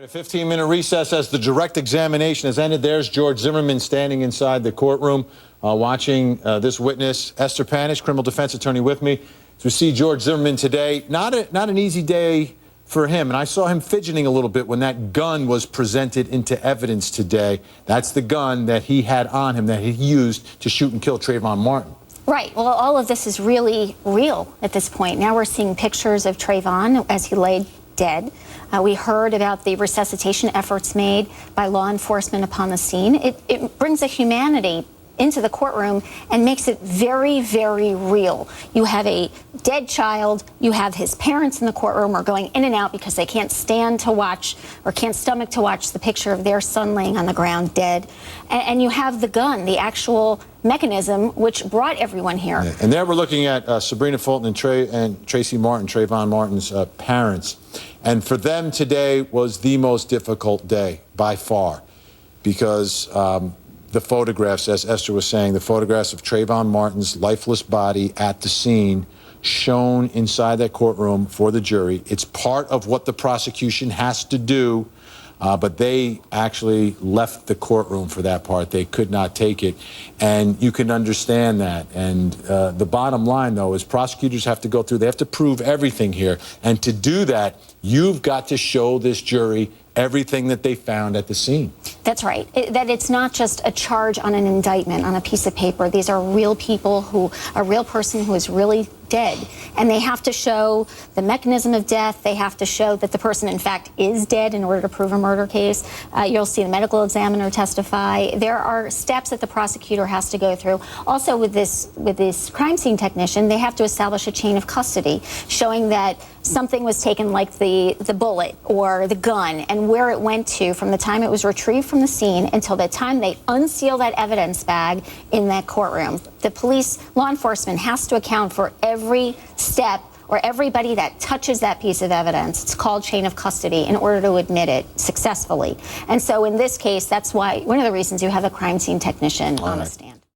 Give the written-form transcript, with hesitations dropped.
A 15-minute recess as the direct examination has ended. There's George Zimmerman standing inside the courtroom watching this witness. Esther Panitch, criminal defense attorney, with me. As we see George Zimmerman today, not an easy day for him. And I saw him fidgeting a little bit when that gun was presented into evidence today. That's the gun that he had on him that he used to shoot and kill Trayvon Martin. Right. Well, all of this is really real at this point. Now we're seeing pictures of Trayvon as he lay dead. We heard about the resuscitation efforts made by law enforcement upon the scene. It brings a humanity into the courtroom and makes it very, very real. You have a dead child, you have his parents in the courtroom are going in and out because they can't stand to watch or can't stomach to watch the picture of their son laying on the ground dead. And you have the gun, the actual mechanism which brought everyone here. Yeah. And there we're looking at Sabrina Fulton and Tracy Martin, Trayvon Martin's parents. And for them today was the most difficult day by far because the photographs, as Esther was saying, the photographs of Trayvon Martin's lifeless body at the scene shown inside that courtroom for the jury. It's part of what the prosecution has to do, but they actually left the courtroom for that part. They could not take it, and you can understand that. And the bottom line, though, is prosecutors have to go through, they have to prove everything here, and to do that, you've got to show this jury everything that they found at the scene. That's right. That it's not just a charge on an indictment on a piece of paper. These are real people a real person who is really dead. And they have to show the mechanism of death. They have to show that the person, in fact, is dead in order to prove a murder case. You'll see the medical examiner testify. There are steps that the prosecutor has to go through. Also, with this crime scene technician, they have to establish a chain of custody, showing that something was taken, like the bullet or the gun, and where it went to from the time it was retrieved from the scene until the time they unseal that evidence bag in that courtroom. The police, law enforcement has to account for every step or everybody that touches that piece of evidence. It's called chain of custody in order to admit it successfully. And so in this case, that's why one of the reasons you have a crime scene technician on the stand.